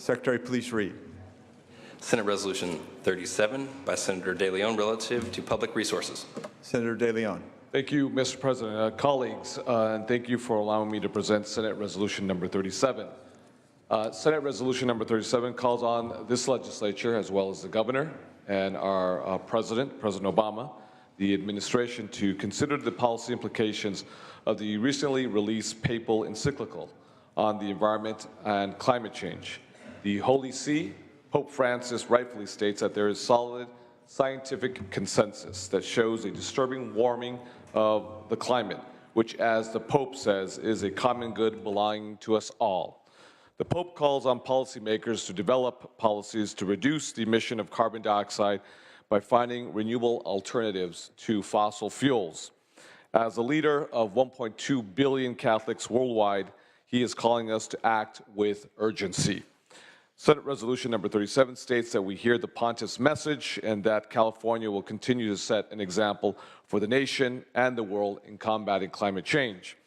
Secretary, please read. Senate Resolution 37 by Senator De Leon relative to public resources. Senator De Leon. Thank you, Mr. President. Colleagues, and thank you for allowing me to present Senate Resolution number 37. Senate Resolution number 37 calls on this legislature, as well as the governor and our President Obama, the administration, to consider the policy implications of the recently released papal encyclical on the environment and climate change. The Holy See, Pope Francis rightfully states that there is solid scientific consensus that shows a disturbing warming of the climate, which, as the Pope says, is a common good belonging to us all. The Pope calls on policymakers to develop policies to reduce the emission of carbon dioxide by finding renewable alternatives to fossil fuels. As a leader of 1.2 billion Catholics worldwide, he is calling us to act with urgency. Senate Resolution number 37 states that we hear the Pontiff's message and that California will continue to set an example for the nation and the world in combating climate change.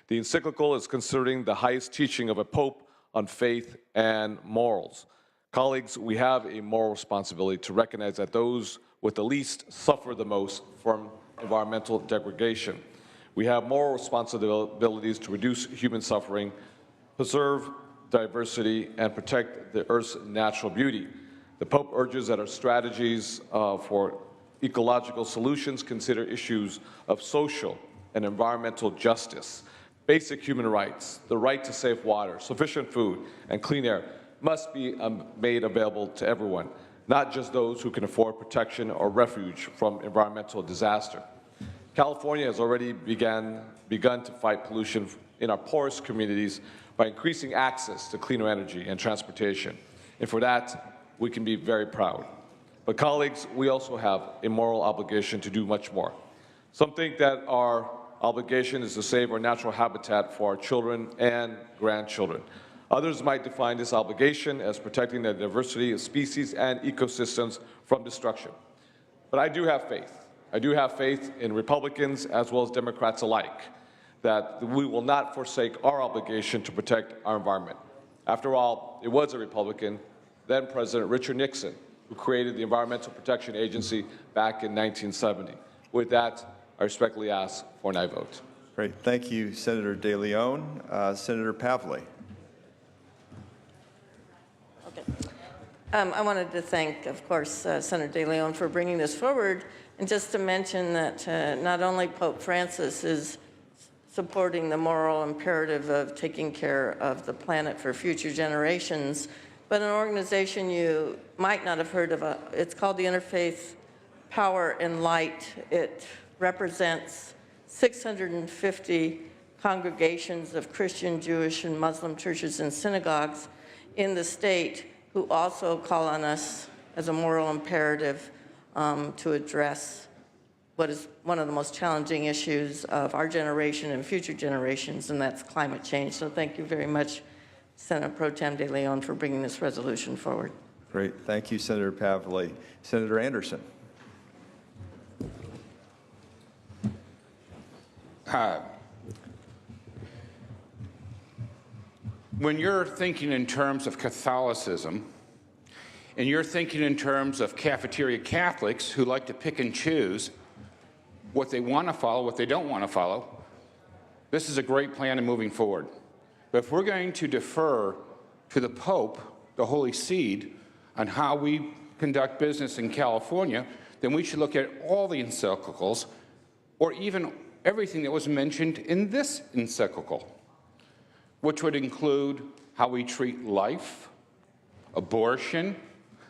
The encyclical is considering the highest teaching of a pope on faith and morals. Colleagues, we have a moral responsibility to recognize that those with the least suffer the most from environmental degradation. We have moral responsibilities to reduce human suffering, preserve diversity, and protect the Earth's natural beauty. The Pope urges that our strategies for ecological solutions consider issues of social and environmental justice. Basic human rights, the right to safe water, sufficient food, and clean air must be made available to everyone, not just those who can afford protection or refuge from environmental disaster. California has already begun to fight pollution in our poorest communities by increasing access to cleaner energy and transportation. And for that, we can be very proud. But colleagues, we also have a moral obligation to do much more. Some think that our obligation is to save our natural habitat for our children and grandchildren. Others might define this obligation as protecting the diversity of species and ecosystems from destruction. But I do have faith. I do have faith in Republicans as well as Democrats alike, that we will not forsake our obligation to protect our environment. After all, it was a Republican, then President Richard Nixon, who created the Environmental Protection Agency back in 1970. With that, I respectfully ask for an aye vote. Great. Thank you, Senator De Leon. Senator Pavley. Okay. I wanted to thank, of course, Senator De Leon for bringing this forward, and just to mention that not only Pope Francis is supporting the moral imperative of taking care of the planet for future generations, but an organization you might not have heard of, it's called the Interfaith Power and Light. It represents 650 congregations of Christian, Jewish, and Muslim churches and synagogues in the state who also call on us as a moral imperative to address what is one of the most challenging issues of our generation and future generations, and that's climate change. So thank you very much, Senator Pro Tem De Leon, for bringing this resolution forward. Great. Thank you, Senator Pavley. Senator Anderson. When you're thinking in terms of Catholicism, and you're thinking in terms of cafeteria Catholics who like to pick and choose what they want to follow, what they don't want to follow, this is a great plan in moving forward. But if we're going to defer to the Pope, the Holy See, on how we conduct business in California, then we should look at all the encyclicals, or even everything that was mentioned in this encyclical, which would include how we treat life, abortion,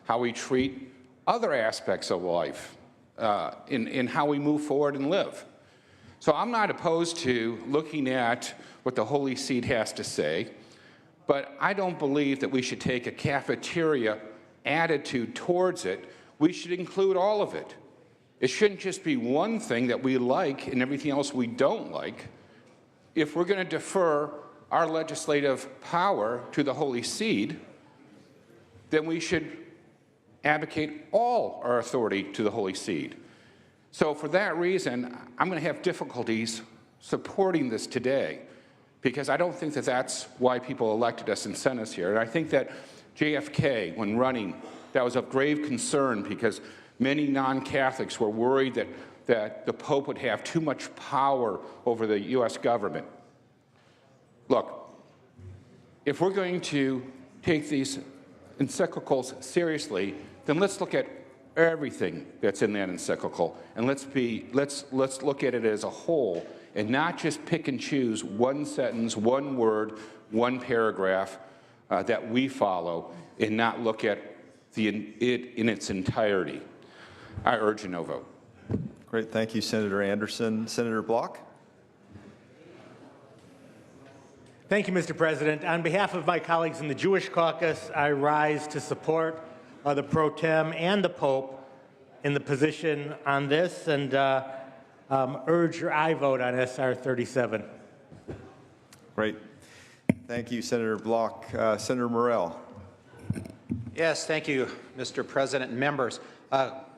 how we treat other aspects of life, in how we move forward and live. So I'm not opposed to looking at what the Holy See has to say, but I don't believe that we should take a cafeteria attitude towards it. We should include all of it. It shouldn't just be one thing that we like and everything else we don't like. If we're going to defer our legislative power to the Holy See, then we should advocate all our authority to the Holy See. So for that reason, I'm going to have difficulties supporting this today, because I don't think that that's why people elected us and sent us here. And I think that JFK, when running, that was of grave concern because many non-Catholics were worried that the Pope would have too much power over the U.S. government. Look, if we're going to take these encyclicals seriously, then let's look at everything that's in that encyclical, and let's look at it as a whole, and not just pick and choose one sentence, one word, one paragraph that we follow, and not look at it in its entirety. I urge a no vote. Great, thank you, Senator Anderson. Senator Block? Thank you, Mr. President. On behalf of my colleagues in the Jewish caucus, I rise to support the pro tem and the Pope in the position on this and urge your aye vote on SR 37. Great. Thank you, Senator Block. Senator Morell? Yes, thank you, Mr. President and members.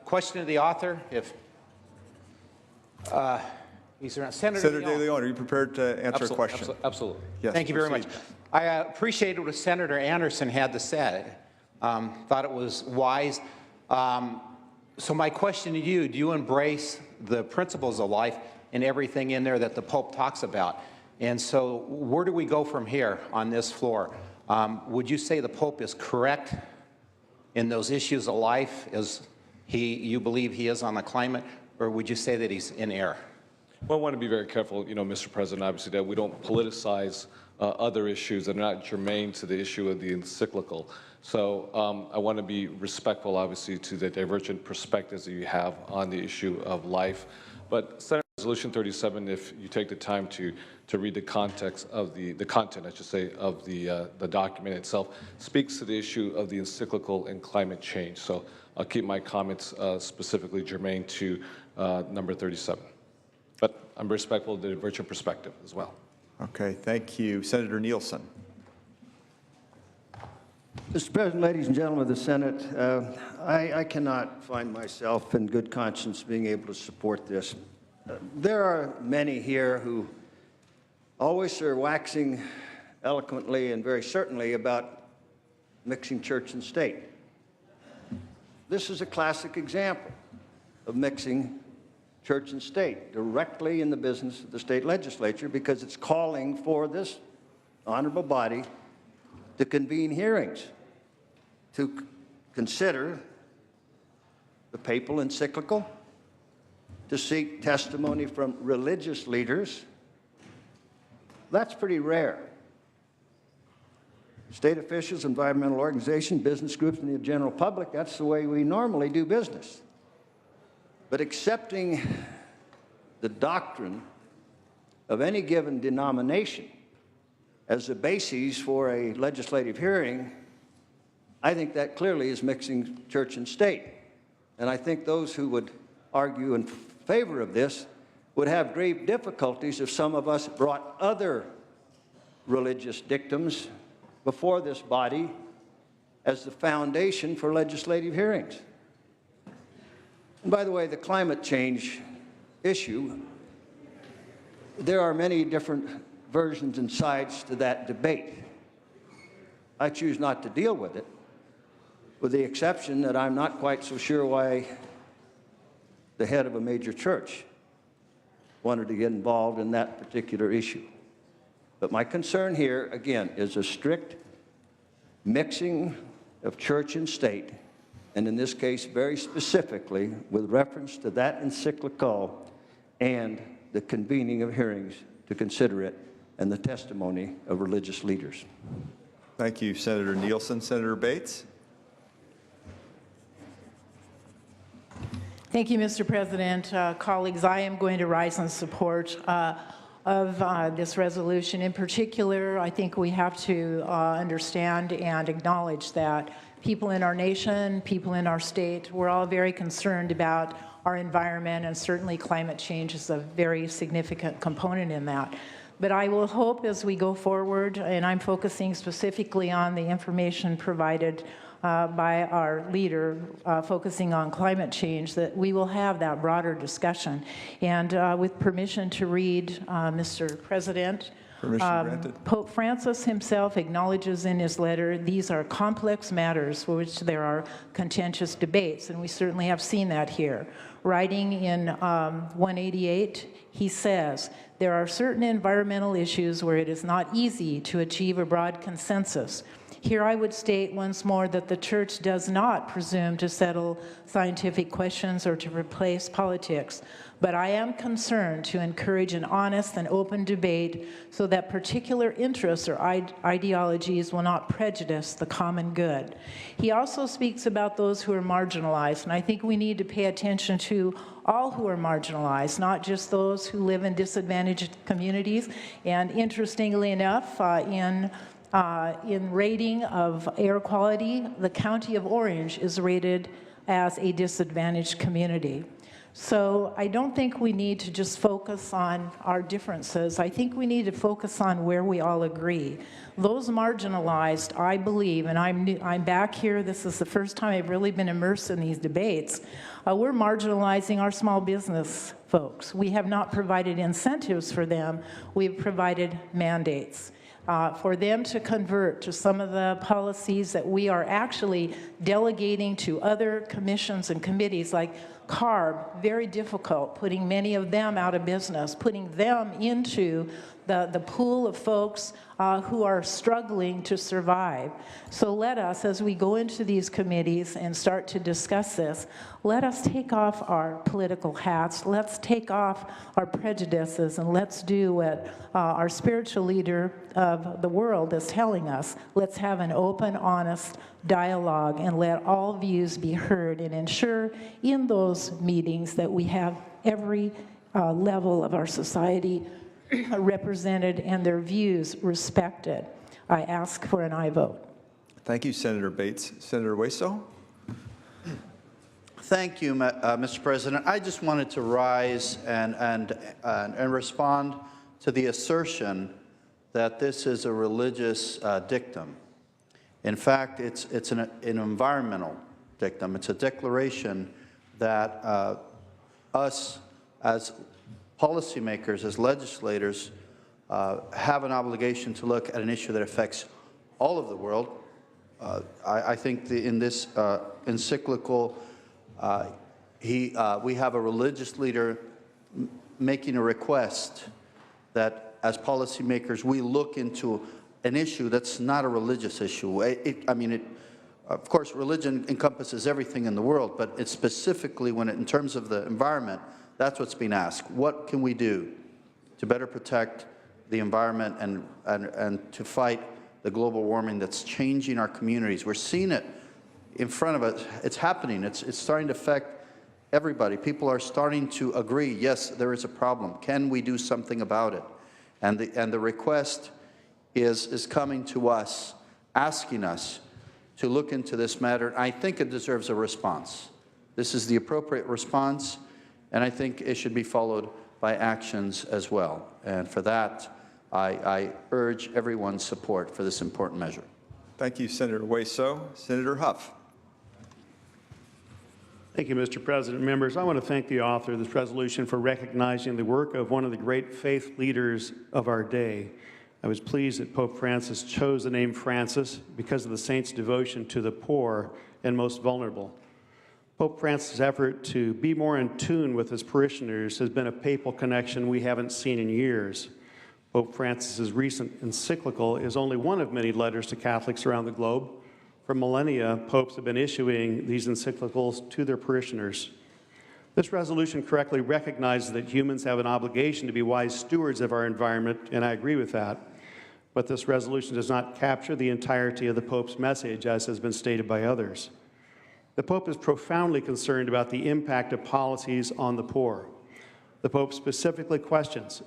Question to the author, if he's around. Senator De Leon, are you prepared to answer a question? Absolutely. Yes, Thank you very much. proceed. I appreciated what Senator Anderson had to say. Thought it was wise. So my question to you, do you embrace the principles of life and everything in there that the Pope talks about? And so where do we go from here on this floor? Would you say the Pope is correct in those issues of life as you believe he is on the climate, or would you say that he's in error? Well, I want to be very careful, Mr. President, obviously, that we don't politicize other issues that are not germane to the issue of the encyclical. So I want to be respectful, obviously, to the divergent perspectives that you have on the issue of life. But Senate Resolution 37, if you take the time to read the context of the content, I should say, of the document itself, speaks to the issue of the encyclical and climate change. So I'll keep my comments specifically germane to number 37. But I'm respectful of the divergent perspective as well. Okay, thank you. Senator Nielsen? Mr. President, ladies and gentlemen of the Senate, I cannot find myself in good conscience being able to support this. There are many here who always are waxing eloquently and very certainly about mixing church and state. This is a classic example of mixing church and state directly in the business of the state legislature, because it's calling for this honorable body to convene hearings to consider the papal encyclical, to seek testimony from religious leaders. That's pretty rare. State officials, environmental organizations, business groups, and the general public, that's the way we normally do business. But accepting the doctrine of any given denomination as the basis for a legislative hearing, I think that clearly is mixing church and state. And I think those who would argue in favor of this would have grave difficulties if some of us brought other religious dictums before this body as the foundation for legislative hearings. And by the way, the climate change issue, there are many different versions and sides to that debate. I choose not to deal with it, with the exception that I'm not quite so sure why the head of a major church wanted to get involved in that particular issue. But my concern here, again, is a strict mixing of church and state, and in this case, very specifically, with reference to that encyclical and the convening of hearings to consider it and the testimony of religious leaders. Thank you, Senator Nielsen. Senator Bates? Thank you, Mr. President. Colleagues, I am going to rise in support of this resolution. In particular, I think we have to understand and acknowledge that people in our nation, people in our state, we're all very concerned about our environment, and certainly climate change is a very significant component in that. But I will hope as we go forward, and I'm focusing specifically on the information provided by our leader focusing on climate change, that we will have that broader discussion. And with permission to read, Mr. President, Permission granted. Pope Francis himself acknowledges in his letter these are complex matters for which there are contentious debates, and we certainly have seen that here. Writing in 188, he says, there are certain environmental issues where it is not easy to achieve a broad consensus. Here I would state once more that the Church does not presume to settle scientific questions or to replace politics, but I am concerned to encourage an honest and open debate so that particular interests or ideologies will not prejudice the common good. He also speaks about those who are marginalized, and I think we need to pay attention to all who are marginalized, not just those who live in disadvantaged communities. And interestingly enough, in rating of air quality, the County of Orange is rated as a disadvantaged community. So I don't think we need to just focus on our differences. I think we need to focus on where we all agree. Those marginalized, I believe, and I'm back here, this is the first time I've really been immersed in these debates, we're marginalizing our small business folks. We have not provided incentives for them, we've provided mandates. For them to convert to some of the policies that we are actually delegating to other commissions and committees like CARB, very difficult, putting many of them out of business, putting them into the pool of folks who are struggling to survive. So let us, as we go into these committees and start to discuss this, let us take off our political hats, let's take off our prejudices, and let's do what our spiritual leader of the world is telling us. Let's have an open, honest dialogue and let all views be heard, and ensure in those meetings that we have every level of our society represented and their views respected. I ask for an aye vote. Thank you, Senator Bates. Senator Wayso? Thank you, Mr. President. I just wanted to rise and respond to the assertion that this is a religious dictum. In fact, it's an environmental dictum. It's a declaration that us as policymakers, as legislators, have an obligation to look at an issue that affects all of the world. I think in this encyclical, we have a religious leader making a request that as policymakers we look into an issue that's not a religious issue. Of course, religion encompasses everything in the world, but it's specifically in terms of the environment, that's what's being asked. What can we do to better protect the environment and to fight the global warming that's changing our communities? We're seeing it in front of us. It's happening. It's starting to affect everybody. People are starting to agree, yes, there is a problem. Can we do something about it? And the request is coming to us, asking us to look into this matter. I think it deserves a response. This is the appropriate response, and I think it should be followed by actions as well. And for that, I urge everyone's support for this important measure. Thank you, Senator Wayso. Senator Huff. Thank you, Mr. President. Members, I want to thank the author of this resolution for recognizing the work of one of the great faith leaders of our day. I was pleased that Pope Francis chose the name Francis because of the saint's devotion to the poor and most vulnerable. Pope Francis' effort to be more in tune with his parishioners has been a papal connection we haven't seen in years. Pope Francis' recent encyclical is only one of many letters to Catholics around the globe. For millennia, popes have been issuing these encyclicals to their parishioners. This resolution correctly recognizes that humans have an obligation to be wise stewards of our environment, and I agree with that. But this resolution does not capture the entirety of the Pope's message, as has been stated by others. The Pope is profoundly concerned about the impact of policies on the poor. The Pope specifically questions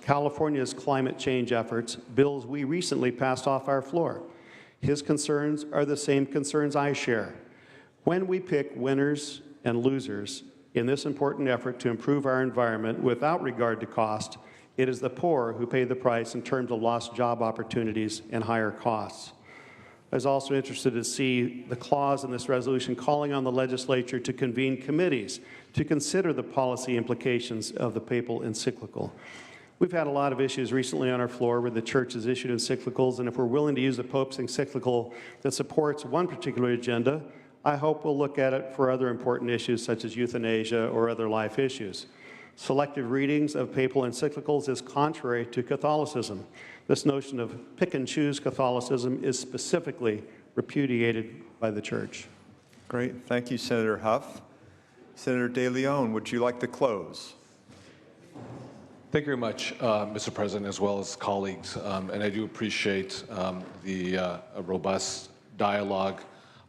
California's climate change efforts, bills we recently passed off our floor. His concerns are the same concerns I share. When we pick winners and losers in this important effort to improve our environment without regard to cost, it is the poor who pay the price in terms of lost job opportunities and higher costs. I was also interested to see the clause in this resolution calling on the legislature to convene committees to consider the policy implications of the papal encyclical. We've had a lot of issues recently on our floor where the church has issued encyclicals, and if we're willing to use the Pope's encyclical that supports one particular agenda, I hope we'll look at it for other important issues such as euthanasia or other life issues. Selective readings of papal encyclicals is contrary to Catholicism. This notion of pick and choose Catholicism is specifically repudiated by the church. Great. Thank you, Senator Huff. Senator De Leon, would you like to close? Thank you very much, Mr. President, as well as colleagues. And I do appreciate the robust dialogue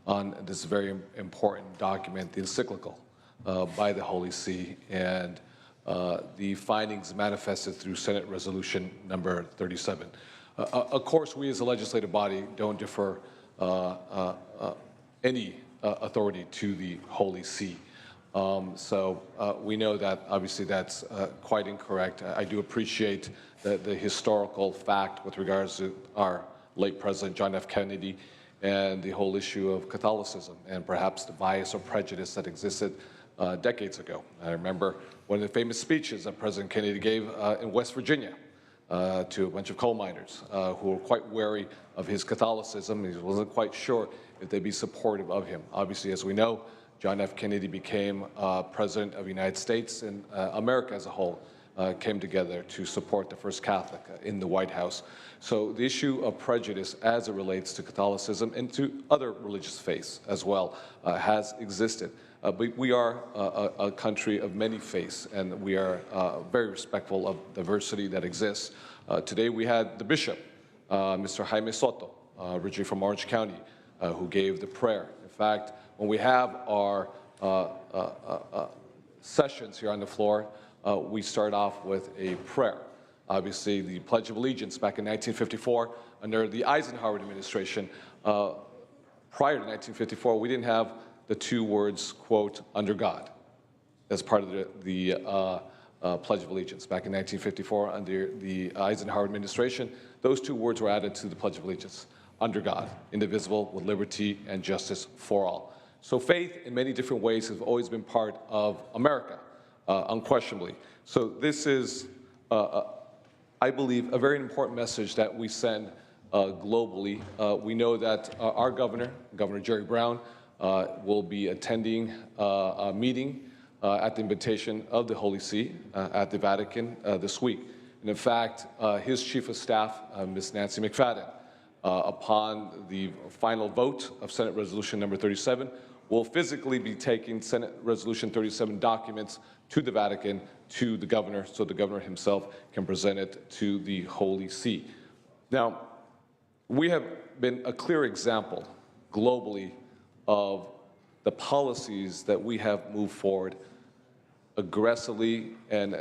on this very important document, the encyclical by the Holy See, and the findings manifested through Senate Resolution number 37. Of course, we as a legislative body don't defer any authority to the Holy See. So we know that obviously that's quite incorrect. I do appreciate the historical fact with regards to our late President John F. Kennedy and the whole issue of Catholicism and perhaps the bias or prejudice that existed decades ago. I remember one of the famous speeches that President Kennedy gave in West Virginia to a bunch of coal miners who were quite wary of his Catholicism. He wasn't quite sure if they'd be supportive of him. Obviously, as we know, John F. Kennedy became President of the United States, and America as a whole came together to support the first Catholic in the White House. So the issue of prejudice as it relates to Catholicism and to other religious faiths as well has existed. But we are a country of many faiths, and we are very respectful of diversity that exists. Today we had the bishop, Mr. Jaime Soto, originally from Orange County, who gave the prayer. In fact, when we have our sessions here on the floor, we start off with a prayer. Obviously, the Pledge of Allegiance back in 1954, under the Eisenhower administration, prior to 1954, we didn't have the two words, quote, under God, as part of the Pledge of Allegiance. Back in 1954, under the Eisenhower administration, those two words were added to the Pledge of Allegiance, under God, indivisible, with liberty and justice for all. So faith, in many different ways, has always been part of America, unquestionably. So this is, I believe, a very important message that we send globally. We know that our governor, Governor Jerry Brown, will be attending a meeting at the invitation of the Holy See at the Vatican this week. And in fact, his chief of staff, Ms. Nancy McFadden, upon the final vote of Senate Resolution number 37, will physically be taking Senate Resolution 37 documents to the Vatican, to the governor, so the governor himself can present it to the Holy See. Now, we have been a clear example globally of the policies that we have moved forward aggressively and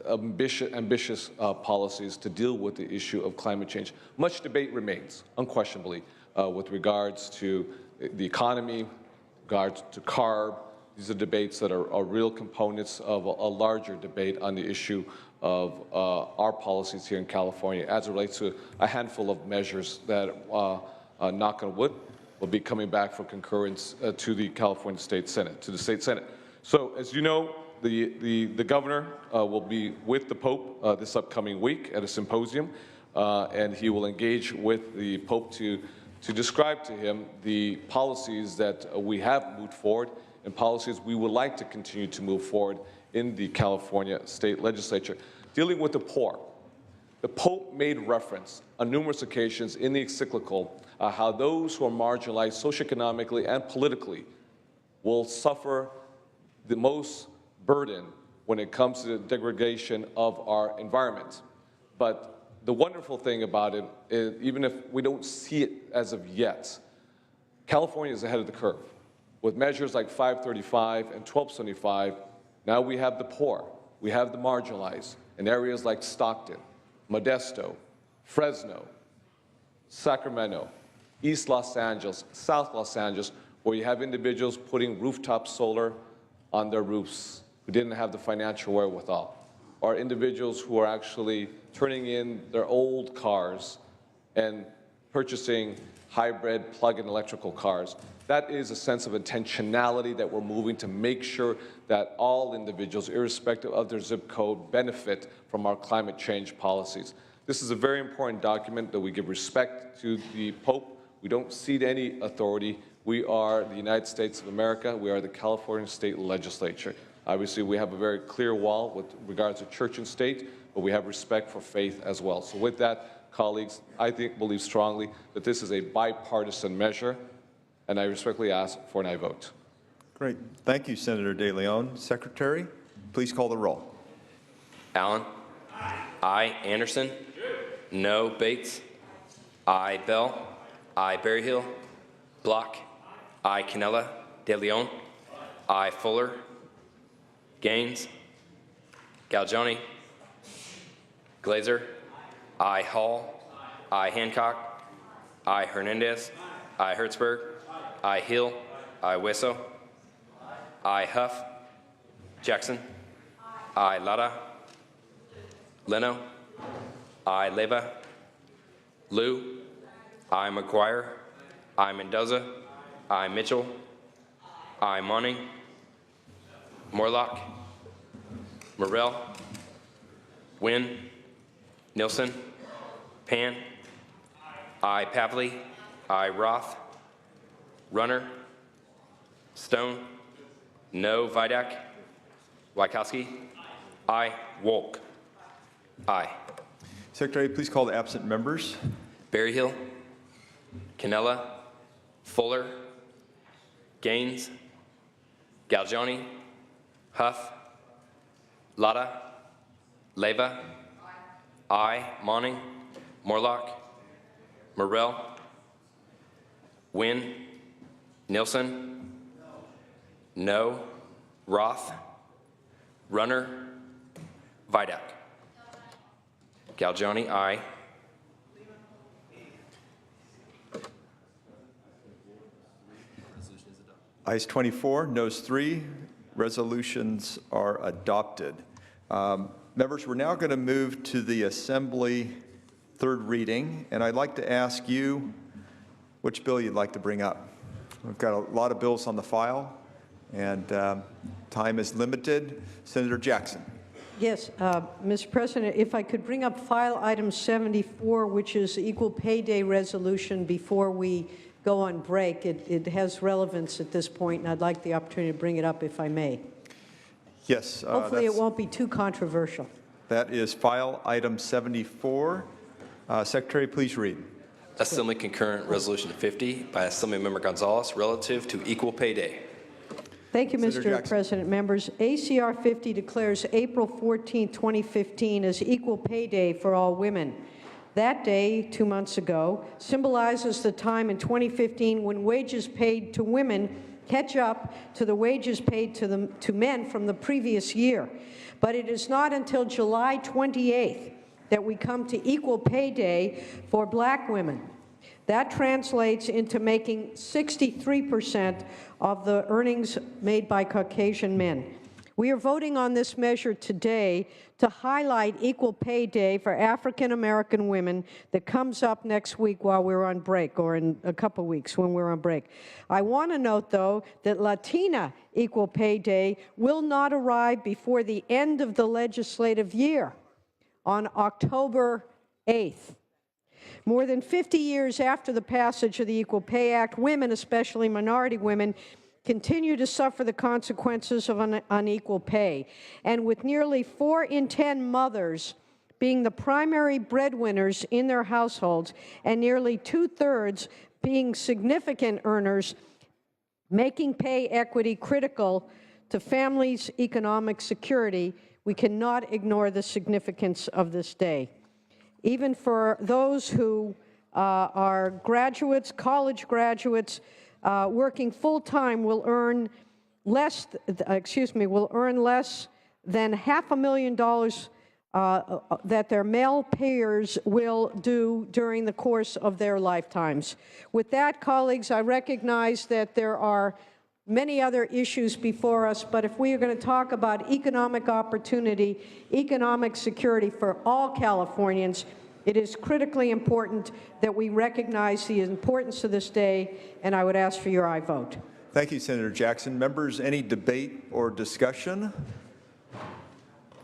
ambitious policies to deal with the issue of climate change. Much debate remains, unquestionably, with regards to the economy, regards to CARB. These are debates that are real components of a larger debate on the issue of our policies here in California as it relates to a handful of measures that, knock on wood, will be coming back for concurrence to the California State Senate, to the State Senate. So, as you know, the governor will be with the Pope this upcoming week at a symposium, and he will engage with the Pope to describe to him the policies that we have moved forward and policies we would like to continue to move forward in the California State Legislature. Dealing with the poor, the Pope made reference on numerous occasions in the encyclical how those who are marginalized socioeconomically and politically will suffer the most burden when it comes to the degradation of our environment. But the wonderful thing about it is, even if we don't see it as of yet, California is ahead of the curve. With measures like 535 and 1275, now we have the poor, we have the marginalized in areas like Stockton, Modesto, Fresno, Sacramento, East Los Angeles, South Los Angeles, where you have individuals putting rooftop solar on their roofs who didn't have the financial wherewithal, or individuals who are actually turning in their old cars and purchasing hybrid, plug-in electrical cars. That is a sense of intentionality that we're moving to make sure that all individuals, irrespective of their zip code, benefit from our climate change policies. This is a very important document that we give respect to the Pope. We don't cede any authority. We are the United States of America. We are the California State Legislature. Obviously, we have a very clear wall with regards to church and state, but we have respect for faith as well. So with that, colleagues, I believe strongly that this is a bipartisan measure, and I respectfully ask for an aye vote. Great. Thank you, Senator De Leon. Secretary, please call the roll. Allen. Aye. Anderson. No. Bates. Aye. Bell. Aye. Berryhill. Block. Aye. Canella. De Leon. Aye. Fuller. Gaines. Galgioni. Glazer. Aye. Hall. Aye. Hancock. Aye. Hernandez. Aye. Hertzberg. Aye. Hill. Aye. Wesso. Aye. Huff. Jackson. Aye. Lara. Leno. Aye. Leva. Liu. Aye. McGuire. Aye. Mendoza. Aye. Mitchell. Aye. Monning. Morlock. Morrell. Wynn. Nilsson. Pan. Aye. Pavley. Aye. Roth. Runner. Stone. No. Vidak. Wykowski. Aye. Wolk. Aye. Secretary, please call the absent members. Berryhill. Canella. Fuller. Gaines. Galgioni. Huff. Latta. Leva. Aye. Monning. Morlock. Morrell. Wynn. Nilsson. No. Roth. Runner. Vidak. Galgioni. Aye. Ayes 24, noes 3. Resolutions are adopted. Members, we're now going to move to the Assembly third reading, and I'd like to ask you which bill you'd like to bring up. We've got a lot of bills on the file, and time is limited. Senator Jackson. Yes, Mr. President, if I could bring up file item 74, which is the Equal Pay Day resolution, before we go on break. It has relevance at this point, and I'd like the opportunity to bring it up if I may. Yes. Hopefully it won't be too controversial. That is file item 74. Secretary, please read. Assembly Concurrent Resolution 50 by Assemblymember Gonzalez relative to Equal Pay Day. Thank you, Senator Mr. Jackson. President. Members, ACR 50 declares April 14, 2015 as Equal Pay Day for all women. That day, 2 months ago, symbolizes the time in 2015 when wages paid to women catch up to the wages paid to men from the previous year. But it is not until July 28th that we come to Equal Pay Day for Black women. That translates into making 63% of the earnings made by Caucasian men. We are voting on this measure today to highlight Equal Pay Day for African American women that comes up next week while we're on break, or in a couple weeks when we're on break. I want to note, though, that Latina Equal Pay Day will not arrive before the end of the legislative year on October 8th. More than 50 years after the passage of the Equal Pay Act, women, especially minority women, continue to suffer the consequences of unequal pay. And with nearly 4 in 10 mothers being the primary breadwinners in their households and nearly 2/3 being significant earners, making pay equity critical to families' economic security, we cannot ignore the significance of this day. Even for those who are graduates, college graduates, working full-time will earn less than $500,000 that their male payers will do during the course of their lifetimes. With that, colleagues, I recognize that there are many other issues before us, but if we are going to talk about economic opportunity, economic security for all Californians, It is critically important that we recognize the importance of this day, and I would ask for your aye vote. Thank you, Senator Jackson. Members, any debate or discussion?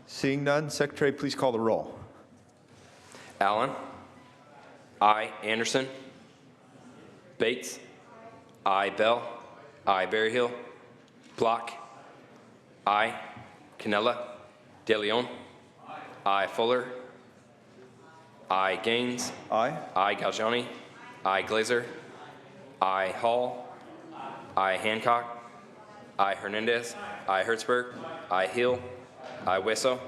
Seeing none, Secretary, please call the roll. Allen. Aye. Anderson. Bates. Aye. Bell. Aye. Berryhill. Block. Aye. Cannella. De Leon. Aye. Fuller. Aye. Gaines. Aye. Aye. Galgiani. Aye. Glazer. Aye. Hall. Aye. Hancock. Aye. Hernandez. Aye. Hertzberg. Aye. Hill. Aye. Wesso.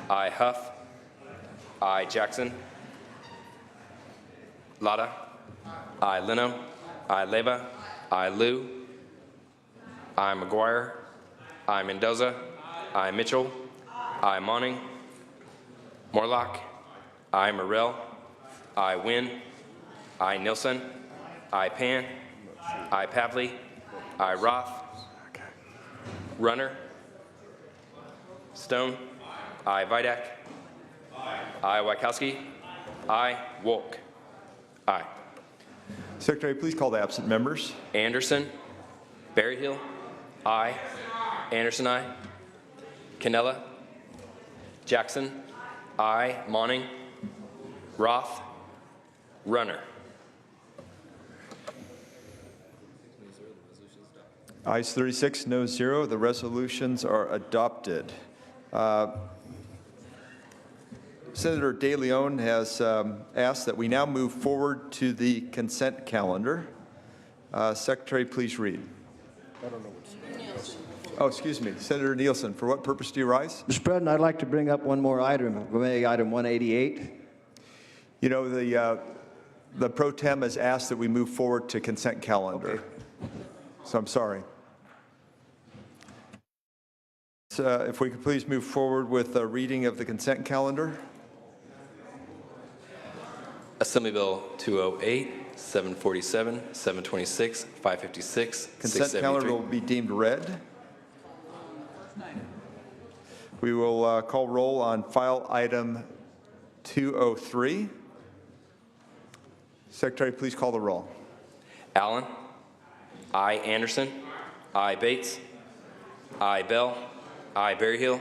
Aye. Huff. Aye. Jackson. Latta. Aye. Leno. Aye. Leyva. Aye. Liu. Aye. McGuire. Aye. Mendoza. Aye. Mitchell. Aye. Monning. Morlock. Aye. Morrell. Aye. Wynn. Aye. Nilsson. Aye. Pan. Aye. Pavley. Aye. Roth. Runner. Stone. Aye. Vidak. Aye. Wachowski. Aye. Wolk. Aye. Secretary, please call the absent members. Anderson. Berryhill. Aye. Anderson, aye. Cannella. Jackson. Aye. Monning. Roth. Runner. Ayes 36, no 0. The resolutions are adopted. Senator De Leon has asked that we now move forward to the consent calendar. Secretary, please read. Oh, excuse me. Senator Nielsen, for what purpose do you rise? Mr. President, I'd like to bring up one more item, item 188. You know, the pro tem has asked that we move forward to consent calendar. Okay. So I'm sorry. So if we could please move forward with a reading of the consent calendar. Assembly Bill 208, 747, 726, 556, Consent calendar will be deemed read. We will call roll on file item 203. Secretary, please call the roll. Allen. Aye. Anderson. Aye. Bates. Aye. Bell. Aye. Berryhill.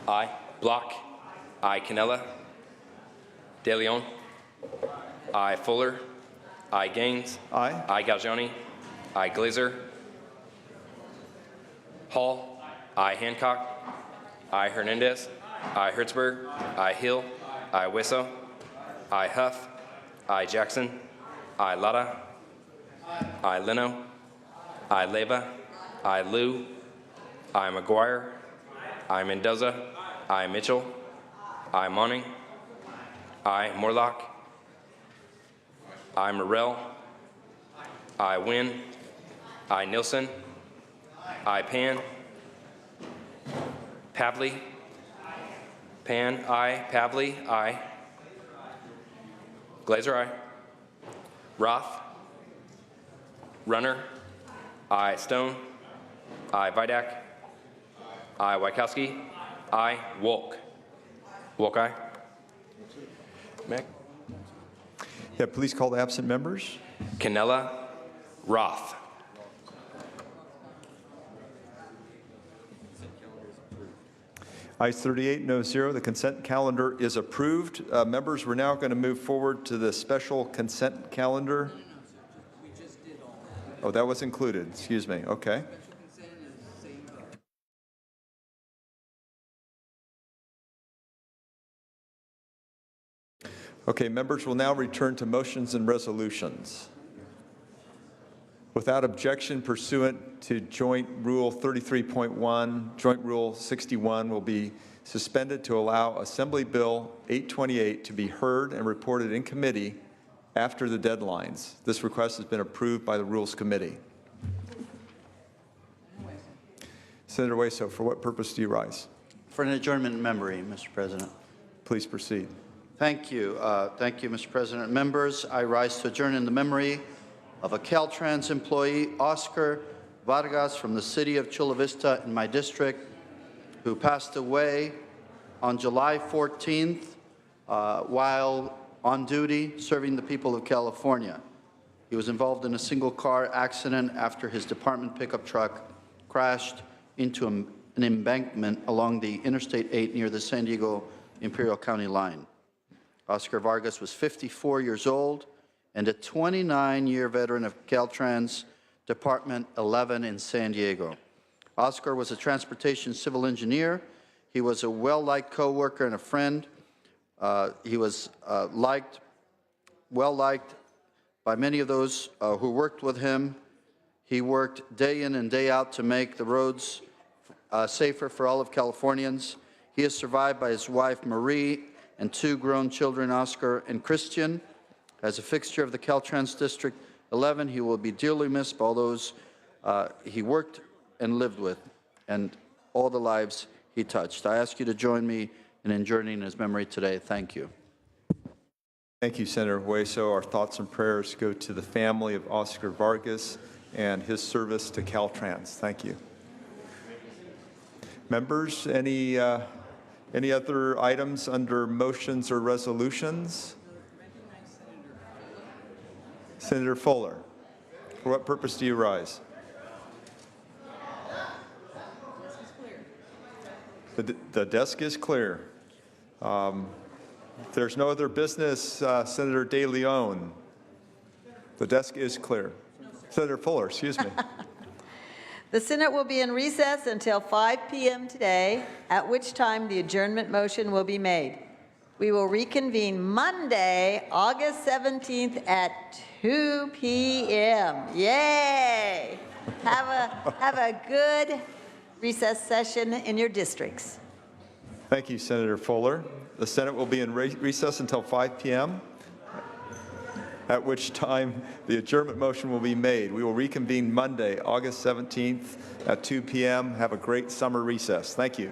Aye. Block. Aye. Cannella. De Leon. Aye. Fuller. Aye. Gaines. Aye. Aye. Galgiani. Aye. Glazer. Hall. Aye. Hancock. Aye. Hernandez. Aye. Hertzberg. Aye. Hill. Aye. Wesso. Aye. Huff. Aye. Jackson. Aye. Latta. Aye. Leno. Aye. Leyva. Aye. Liu. Aye. McGuire. Aye. Mendoza. Aye. Mitchell. Aye. Monning. Aye. Morlock. Aye. Morrell. Aye. Wynn. Aye. Nilsson. Aye. Pan. Pavley. Pan. Aye. Pavley. Aye. Glazer. Aye. Roth. Runner. Aye. Stone. Aye. Vidak. Aye. Wachowski. Aye. Wolk. Wolk, aye. Mac. Yeah, please call the absent members. Cannella. Roth. Ayes 38, no 0. The consent calendar is approved. Members, we're now going to move forward to the special consent calendar. Oh, that was included. Excuse me. Okay. Okay, members will now return to motions and resolutions. Without objection pursuant to Joint Rule 33.1, Joint Rule 61 will be suspended to allow Assembly Bill 828 to be heard and reported in committee after the deadlines. This request has been approved by the Rules Committee. Senator Wesso, for what purpose do you rise? For an adjournment in memory, Mr. President. Please proceed. Thank you. Thank you, Mr. President. Members, I rise to adjourn in the memory of a Caltrans employee, Oscar Vargas, from the city of Chula Vista in my district, who passed away on July 14th, while on duty serving the people of California. He was involved in a single-car accident after his department pickup truck crashed into an embankment along the Interstate 8 near the San Diego Imperial County line. Oscar Vargas was 54 years old and a 29-year veteran of Caltrans Department 11 in San Diego. Oscar was a transportation civil engineer. He was a well-liked co-worker and a friend. He was well-liked by many of those who worked with him. He worked day in and day out to make the roads safer for all of Californians. He is survived by his wife, Marie, and 2 grown children, Oscar and Christian. As a fixture of the Caltrans District 11, he will be dearly missed by all those he worked and lived with and all the lives he touched. I ask you to join me in adjourning his memory today. Thank you. Thank you, Senator Hueso. Our thoughts and prayers go to the family of Oscar Vargas and his service to Caltrans. Thank you. Members, any other items under motions or resolutions? Senator Fuller, for what purpose do you rise? The desk is clear. If there's no other business, Senator De Leon, the desk is clear. Senator Fuller, excuse me. The Senate will be in recess until 5 p.m. today, at which time the adjournment motion will be made. We will reconvene Monday, August 17th at 2 p.m. Yay! Have a good recess session in your districts. Thank you, Senator Fuller. The Senate will be in recess until 5 p.m., at which time the adjournment motion will be made. We will reconvene Monday, August 17th at 2 p.m. Have a great summer recess. Thank you.